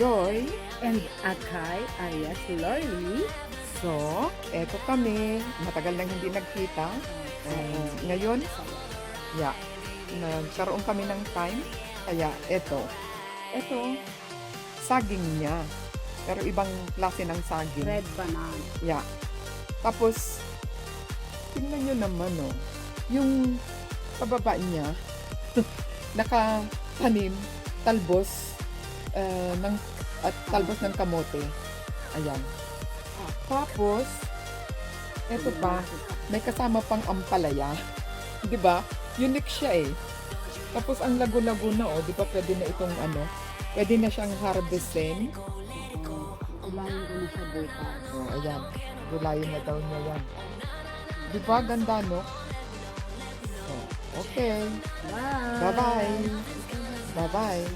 Joy. And Akay alias Lorly. So, eto kami. Matagal nang hindi nagkita. Ngayon, yeah, nagkaroon kami ng time. Kaya eto, saging niya. Pero ibang klase ng saging. Red banana. Yeah. Tapos, tingnan nyo naman, oh. Yung pababa niya, nakatanim, talbos, talbos ng kamote. Ayan. Tapos, eto pa, may kasama pang ampalaya. Di ba? Unique siya eh. Tapos ang lago-lago na, oh, di ba pwede na itong pwede na siyang harvestin. Ulayin ko na siya bukas. Oh, ayan. Gulayin na daw niya yan. Di ba? Ganda, no? Oh, okay. Bye! Bye-bye. Bye-bye.